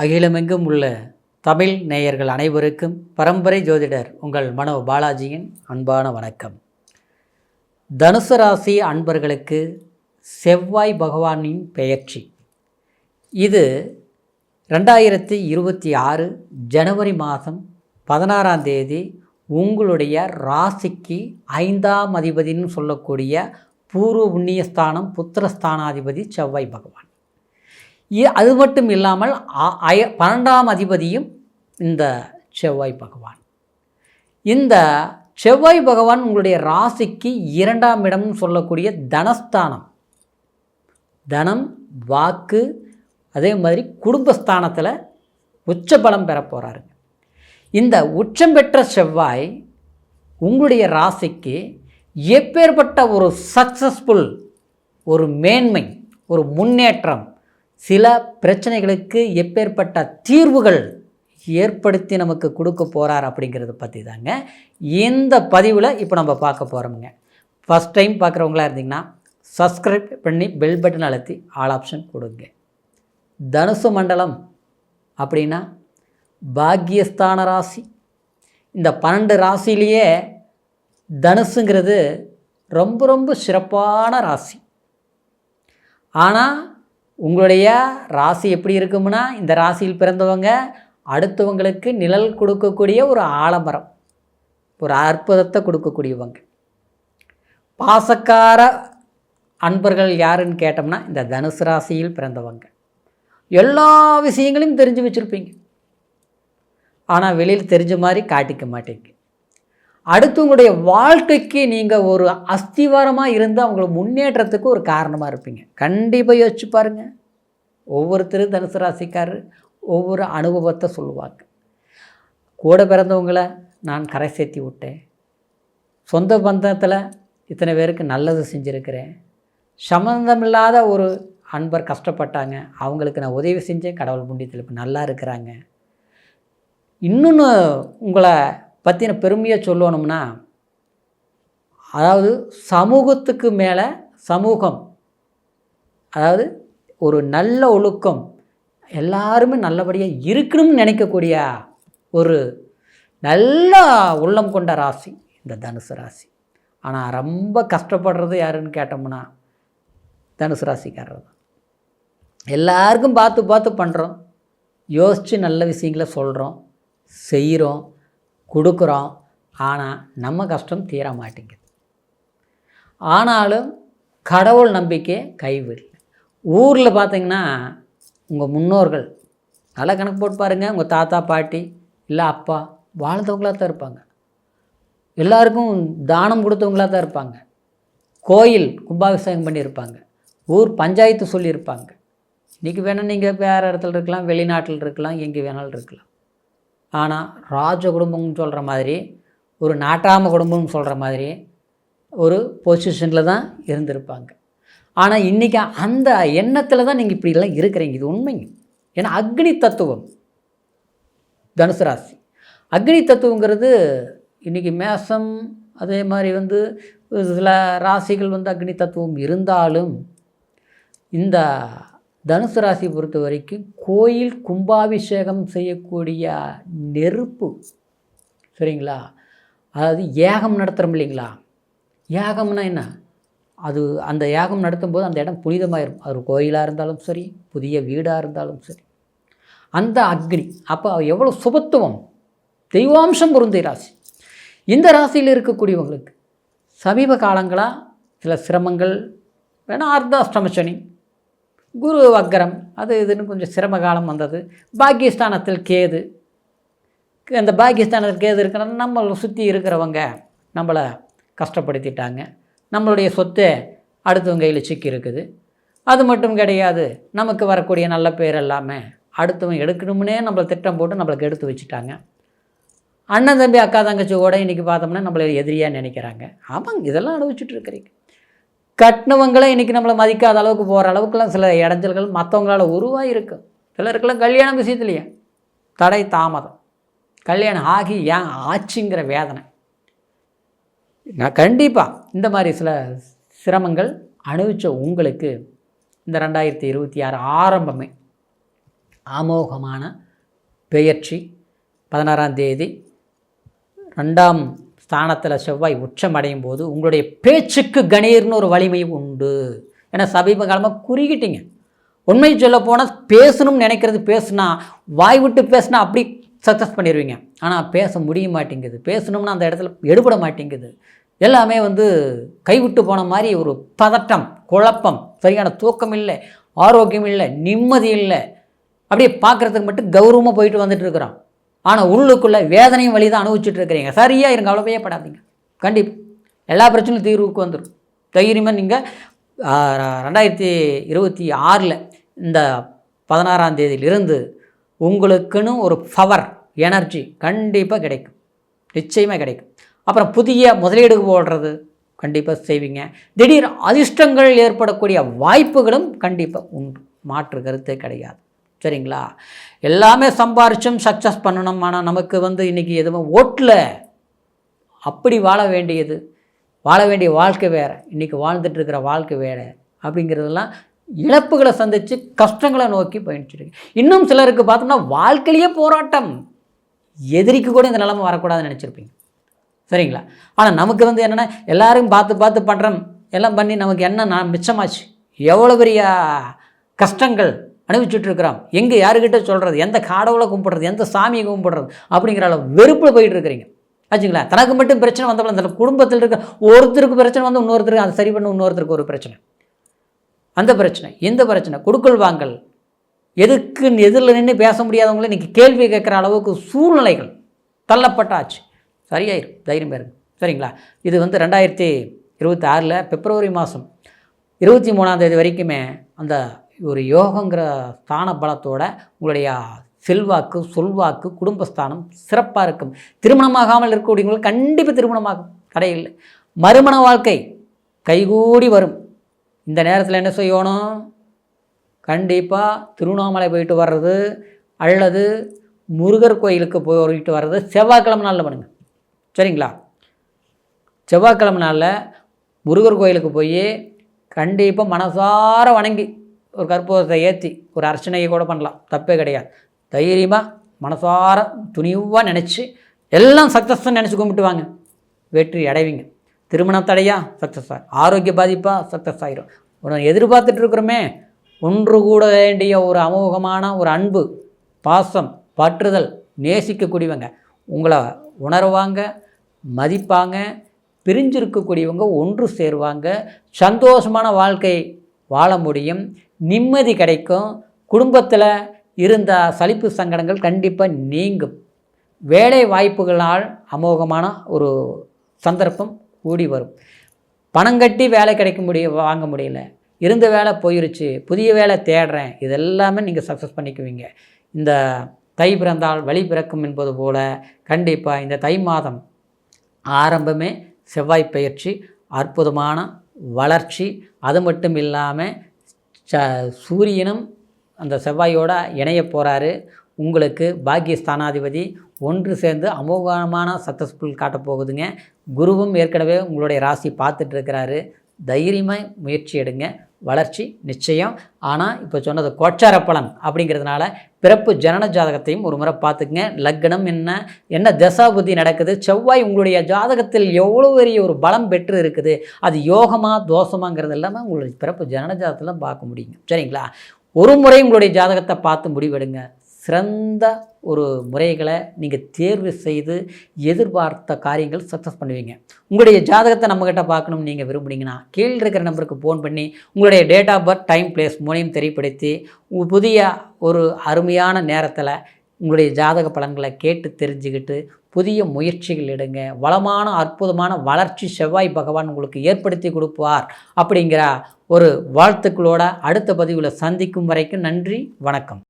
அகிலமெங்கும் உள்ள தமிழ் நேயர்கள் அனைவருக்கும் பரம்பரை ஜோதிடர் உங்கள் மனோ பாலாஜியின் அன்பான வணக்கம். தனுசு ராசி அன்பர்களுக்கு செவ்வாய் பகவானின் பெயர்ச்சி இது 2026 ஜனவரி மாதம் 16ஆம் தேதி உங்களுடைய ராசிக்கு 5ஆம் அதிபதினு சொல்லக்கூடிய பூர்வ புண்ணியஸ்தானம் புத்திரஸ்தானாதிபதி செவ்வாய் பகவான். அது மட்டும் இல்லாமல் 12ஆம் அதிபதியும் இந்த செவ்வாய் பகவான். இந்த செவ்வாய் பகவான் உங்களுடைய ராசிக்கு 2ஆம் இடம்னு சொல்லக்கூடிய தனஸ்தானம், தனம், வாக்கு, அதே மாதிரி குடும்பஸ்தானத்தில் உச்ச பலம் பெற போகிறாருங்க. இந்த உச்சம் பெற்ற செவ்வாய் உங்களுடைய ராசிக்கு எப்பேற்பட்ட ஒரு சக்ஸஸ்ஃபுல், ஒரு மேன்மை, ஒரு முன்னேற்றம், சில பிரச்சனைகளுக்கு எப்பேற்பட்ட தீர்வுகள் ஏற்படுத்தி நமக்கு கொடுக்க போகிறார் அப்படிங்கிறத பற்றி தாங்க இந்த பதிவில் இப்போ நம்ம பார்க்க போகிறோமுங்க. ஃபஸ்ட் டைம் பார்க்குறவங்களா இருந்தீங்கன்னா சப்ஸ்கிரைப் பண்ணி பெல் பட்டன் அழுத்தி ஆல் ஆப்ஷன் கொடுங்க. தனுசு மண்டலம் அப்படின்னா பாக்கியஸ்தான ராசி. இந்த 12 ராசியிலேயே தனுசுங்கிறது ரொம்ப ரொம்ப சிறப்பான ராசி. ஆனால் உங்களுடைய ராசி எப்படி இருக்கும்னா, இந்த ராசியில் பிறந்தவங்க அடுத்தவங்களுக்கு நிழல் கொடுக்கக்கூடிய ஒரு ஆலமரம், ஒரு அற்புதத்தை கொடுக்கக்கூடியவங்க. பாசக்கார அன்பர்கள் யாருன்னு கேட்டோம்னா இந்த தனுசு ராசியில் பிறந்தவங்க. எல்லா விஷயங்களையும் தெரிஞ்சு வச்சுருப்பீங்க, ஆனால் வெளியில் தெரிஞ்ச மாதிரி காட்டிக்க மாட்டீங்க. அடுத்தவங்களுடைய வாழ்க்கைக்கு நீங்கள் ஒரு அஸ்திவாரமாக இருந்து அவங்கள முன்னேற்றத்துக்கு ஒரு காரணமாக இருப்பீங்க. கண்டிப்பாக யோசிச்சு பாருங்கள். ஒவ்வொருத்தரும் தனுசு ராசிக்காரர் ஒவ்வொரு அனுபவத்தை சொல்லுவாங்க. கூட பிறந்தவங்களை நான் கரை சேர்த்தி விட்டேன், சொந்த பந்தத்தில் இத்தனை பேருக்கு நல்லது செஞ்சுருக்கிறேன், சம்மந்தமில்லாத ஒரு அன்பர் கஷ்டப்பட்டாங்க, அவங்களுக்கு நான் உதவி செஞ்சேன், கடவுள் புண்ணியத்தில் இப்போ நல்லா இருக்கிறாங்க. இன்னொன்று உங்களை பற்றின பெருமையாக சொல்லணும்னா, அதாவது சமூகத்துக்கு மேலே சமூகம், அதாவது ஒரு நல்ல ஒழுக்கம், எல்லாருமே நல்லபடியாக இருக்கணும்னு நினைக்கக்கூடிய ஒரு நல்ல உள்ளம் கொண்ட ராசி இந்த தனுசு ராசி. ஆனால் ரொம்ப கஷ்டப்படுறது யாருன்னு கேட்டோம்னா தனுசு ராசிக்காரர் தான். எல்லாருக்கும் பார்த்து பார்த்து பண்ணுறோம், யோசித்து நல்ல விஷயங்களை சொல்கிறோம், செய்கிறோம், கொடுக்குறோம். ஆனால் நம்ம கஷ்டம் தீர மாட்டேங்குது. ஆனாலும் கடவுள் நம்பிக்கை கைவிடல. ஊரில் பார்த்திங்கன்னா உங்கள் முன்னோர்கள் நல்லா கணக்கு போட்டு பாருங்கள், உங்கள் தாத்தா பாட்டி இல்லை அப்பா வாழ்ந்தவங்களாக தான் இருப்பாங்க, எல்லாருக்கும் தானம் கொடுத்தவங்களாக தான் இருப்பாங்க, கோயில் கும்பாபிஷேகம் பண்ணியிருப்பாங்க, ஊர் பஞ்சாயத்து சொல்லியிருப்பாங்க. இன்றைக்கி வேணால் நீங்கள் வேறு இடத்துல இருக்கலாம், வெளிநாட்டில் இருக்கலாம், எங்கே வேணாலும் இருக்கலாம். ஆனால் ராஜ குடும்பம்னு சொல்கிற மாதிரி, ஒரு நாட்டாம குடும்பம்னு சொல்கிற மாதிரி ஒரு பொசிஷனில் தான் இருந்திருப்பாங்க. ஆனால் இன்றைக்கி அந்த எண்ணத்தில் தான் நீங்கள் இப்படிலாம் இருக்கிறீங்க. இது உண்மைங்க. ஏன்னா அக்னி தத்துவம் தனுசு ராசி. அக்னி தத்துவங்கிறது இன்றைக்கி மேசம், அதே மாதிரி சில ராசிகள் அக்னி தத்துவம் இருந்தாலும் இந்த தனுசு ராசி பொறுத்த வரைக்கும் கோயில் கும்பாபிஷேகம் செய்யக்கூடிய நெருப்பு, சரிங்களா? அதாவது யாகம் நடத்துகிறோம் இல்லைங்களா? யாகம்னா என்ன? அது அந்த யாகம் நடத்தும்போது அந்த இடம் புனிதமாயிரும். அது கோயிலாக இருந்தாலும் சரி, புதிய வீடாக இருந்தாலும் சரி, அந்த அக்னி அப்போ எவ்வளோ சுபத்துவம், தெய்வாம்சம் பொருந்திய ராசி. இந்த ராசியில் இருக்கக்கூடியவங்களுக்கு சமீப காலங்களாக சில சிரமங்கள் வேணால், அர்த்தாஷ்டம சனி, குரு வக்கரம், அது இதுன்னு கொஞ்சம் சிரம காலம் வந்தது. பாக்கியஸ்தானத்தில் கேது, அந்த பாக்கியஸ்தானத்தில் கேது இருக்கிறது நம்மளை சுற்றி இருக்கிறவங்க நம்மளை கஷ்டப்படுத்திட்டாங்க, நம்மளுடைய சொத்தை அடுத்தவங்க கையில் சிக்கி இருக்குது. அது மட்டும் கிடையாது, நமக்கு வரக்கூடிய நல்ல பேர் எல்லாமே அடுத்தவங்க எடுக்கணும்னே நம்மளை திட்டம் போட்டு நம்மளுக்கு எடுத்து வச்சுட்டாங்க. அண்ணன் தம்பி அக்கா தங்கச்சி கூட இன்றைக்கி பார்த்தோம்னா நம்மளை எதிரியாக நினைக்கிறாங்க. ஆமாங்க, இதெல்லாம் அனுபவிச்சுட்டு இருக்கிறீங்க. கட்டினவங்களே இன்றைக்கி நம்மளை மதிக்காத அளவுக்கு போகிற அளவுக்குலாம் சில இடைஞ்சல்கள் மற்றவங்களால் உருவாகிருக்கு. சிலருக்கெல்லாம் கல்யாணம் விஷயத்துலையே தடை தாமதம், கல்யாணம் ஆகி ஏன் ஆச்சுங்கிற வேதனை. நான் கண்டிப்பாக இந்த மாதிரி சில சிரமங்கள் அனுபவித்த உங்களுக்கு இந்த 2026 ஆரம்பமே அமோகமான பெயர்ச்சி 16ஆம் தேதி 2ஆம் ஸ்தானத்தில் செவ்வாய் உச்சமடையும் போது உங்களுடைய பேச்சுக்கு கணீர்னு ஒரு வலிமை உண்டு. ஏன்னா சமீப காலமாக குறுகிட்டீங்க. உண்மை சொல்ல போனால் பேசணும்னு நினைக்கிறது பேசுனா, வாய் விட்டு பேசுனா அப்படி சக்ஸஸ் பண்ணிடுவீங்க. ஆனால் பேச முடிய மாட்டேங்குது. பேசணும்னா அந்த இடத்துல எடுபட மாட்டேங்குது. எல்லாமே கைவிட்டு போன மாதிரி ஒரு பதட்டம், குழப்பம், சரியான தூக்கம் இல்லை, ஆரோக்கியம் இல்லை, நிம்மதி இல்லை. அப்படியே பார்க்குறதுக்கு மட்டும் கௌரவமாக போயிட்டு வந்துட்டு இருக்கிறோம். ஆனால் உள்ளுக்குள்ளே வேதனையும் வழி தான் அனுபவிச்சுட்டு இருக்கிறீங்க. சரியாக இருங்க, அவ்வளோவே படாதீங்க. கண்டிப்பாக எல்லா பிரச்சனையும் தீர்வுக்கு வந்துடும். தைரியமாக நீங்கள் 2026 இந்த 16ஆம் தேதியிலிருந்து உங்களுக்குன்னு ஒரு பவர், எனர்ஜி கண்டிப்பாக கிடைக்கும், நிச்சயமாக கிடைக்கும். அப்புறம் புதிய முதலீடு போடுறது கண்டிப்பாக செய்வீங்க. திடீர் அதிர்ஷ்டங்கள் ஏற்படக்கூடிய வாய்ப்புகளும் கண்டிப்பாக உண்டு, மாற்று கருத்தே கிடையாது. சரிங்களா? எல்லாமே சம்பாரிச்சும் சக்ஸஸ் பண்ணணும். ஆனால் நமக்கு இன்றைக்கி எதுவும் ஓட்டில் அப்படி வாழ வேண்டிய வாழ்க்கை வேறு, இன்றைக்கி வாழ்ந்துட்டுருக்கிற வாழ்க்கை வேறு அப்படிங்கிறதெல்லாம் இழப்புகளை சந்தித்து கஷ்டங்களை நோக்கி பயணிச்சுருக்கு. இன்னும் சிலருக்கு பார்த்தோம்னா வாழ்க்கையிலேயே போராட்டம், எதிரிக்கு கூட இந்த நிலைமை வரக்கூடாதுன்னு நினச்சிருப்பீங்க. சரிங்களா? ஆனால் நமக்கு என்னென்னா எல்லோரும் பார்த்து பண்ணுறோம், எல்லாம் பண்ணி நமக்கு என்ன மிச்சமாச்சு, எவ்வளோ பெரிய கஷ்டங்கள் அனுபவிச்சுட்ருக்கிறோம். எங்கே யாருக்கிட்ட சொல்கிறது, எந்த கடவுளை கும்பிட்றது, எந்த சாமியை கும்பிட்றது அப்படிங்கிற அளவு வெறுப்பில் போயிட்டுருக்கிறீங்க. ஆச்சுங்களா? தனக்கு மட்டும் பிரச்சனை வந்தப்போ அந்த குடும்பத்தில் இருக்க ஒருத்தருக்கு பிரச்சனை இன்னொருத்தருக்கு அதை சரி பண்ண இன்னொருத்தருக்கு ஒரு பிரச்சனை, அந்த பிரச்சனை இந்த பிரச்சனை, கொடுக்கல் வாங்கல், எதிரில் நின்று பேச முடியாதவங்களே இன்றைக்கி கேள்வி கேட்குற அளவுக்கு சூழ்நிலைகள் தள்ளப்பட்டாச்சு. சரியாயிரும், தைரியம் பாருங்க. சரிங்களா? இது 2026 பிப்ரவரி மாதம் 23ஆம் தேதி வரைக்குமே அந்த ஒரு யோகங்கிற ஸ்தான பலத்தோட உங்களுடைய செல்வாக்கு, சொல்வாக்கு, குடும்பஸ்தானம் சிறப்பாக இருக்கும். திருமணமாகாமல் இருக்கக்கூடியவங்களுக்கு கண்டிப்பாக திருமணமாகும், தடையில்லை. மறுமண வாழ்க்கை கைகூடி வரும். இந்த நேரத்தில் என்ன செய்யணும்? கண்டிப்பாக திருவண்ணாமலை போயிட்டு வர்றது அல்லது முருகர் கோயிலுக்கு போயிட்டு வர்றது செவ்வாய்க்கிழமை நாளில் பண்ணுங்க. சரிங்களா? செவ்வாய்க்கிழமை நாளில் முருகர் கோயிலுக்கு போய் கண்டிப்பாக மனசார வணங்கி ஒரு கற்பூரத்தை ஏற்றி ஒரு அர்ச்சனையை கூட பண்ணலாம், தப்பே கிடையாது. தைரியமாக மனசார துணிவாக நினச்சி எல்லாம் சக்ஸஸ்ன்னு நினச்சி கும்பிட்டு வாங்க, வெற்றி அடைவீங்க. திருமண தடையா சக்ஸஸ் ஆகும், ஆரோக்கிய பாதிப்பாக சக்ஸஸ் ஆகிரும். ஒரு எதிர்பார்த்துட்டு இருக்கிறோமே ஒன்று கூட வேண்டிய ஒரு அமோகமான ஒரு அன்பு, பாசம், பற்றுதல், நேசிக்கக்கூடியவங்க உங்களை உணர்வாங்க, மதிப்பாங்க. பிரிஞ்சிருக்கக்கூடியவங்க ஒன்று சேருவாங்க, சந்தோஷமான வாழ்க்கை வாழ முடியும், நிம்மதி கிடைக்கும். குடும்பத்தில் இருந்த சலிப்பு சங்கடங்கள் கண்டிப்பாக நீங்கும். வேலை வாய்ப்புகளால் அமோகமான ஒரு சந்தர்ப்பம் கூடி வரும். பணம் கட்டி வேலை வாங்க முடியல, இருந்த வேலை போயிருச்சு, புதிய வேலை தேடுறேன், இதெல்லாமே நீங்கள் சக்ஸஸ் பண்ணிக்குவீங்க. இந்த தை பிறந்தால் வழி பிறக்கும் என்பது போல் கண்டிப்பாக இந்த தை மாதம் ஆரம்பமே செவ்வாய் பயிற்சி, அற்புதமான வளர்ச்சி. அது மட்டும் இல்லாமல் சூரியனும் அந்த செவ்வாயோட இணைய போகிறாரு. உங்களுக்கு பாக்கியஸ்தானாதிபதி ஒன்று சேர்ந்து அமோகமான சக்ஸஸ்ஃபுல் காட்டப்போகுதுங்க. குருவும் ஏற்கனவே உங்களுடைய ராசி பார்த்துட்ருக்கிறாரு. தைரியமாக முயற்சி எடுங்க, வளர்ச்சி நிச்சயம். ஆனால் இப்போ சொன்னது கோச்சார பலன் அப்படிங்கிறதுனால பிறப்பு ஜனன ஜாதகத்தையும் ஒரு முறை பார்த்துக்குங்க. லக்னம் என்ன தசாபுத்தி நடக்குது, செவ்வாய் உங்களுடைய ஜாதகத்தில் எவ்வளோ பெரிய ஒரு பலம் பெற்று இருக்குது, அது யோகமாக தோஷமாங்கிறது எல்லாமே உங்களுடைய பிறப்பு ஜனன ஜாதகத்தில் பார்க்க முடியுங்க. சரிங்களா? ஒரு முறை உங்களுடைய ஜாதகத்தை பார்த்து முடிவெடுங்க. சிறந்த ஒரு முறைகளை நீங்கள் தேர்வு செய்து எதிர்பார்த்த காரியங்கள் சக்ஸஸ் பண்ணுவீங்க. உங்களுடைய ஜாதகத்தை நம்மக்கிட்ட பார்க்கணும்னு நீங்கள் விரும்புனீங்கன்னா கீழே இருக்கிற நம்பருக்கு ஃபோன் பண்ணி உங்களுடைய date of birth, time, place மூணையும் தெரியப்படுத்தி புதிய ஒரு அருமையான நேரத்தில் உங்களுடைய ஜாதக பலன்களை கேட்டு தெரிஞ்சுக்கிட்டு புதிய முயற்சிகள் எடுங்க. வளமான அற்புதமான வளர்ச்சி செவ்வாய் பகவான் உங்களுக்கு ஏற்படுத்தி கொடுப்பார் அப்படிங்கிற ஒரு வாழ்த்துக்களோட அடுத்த பதிவில் சந்திக்கும் வரைக்கும் நன்றி, வணக்கம்.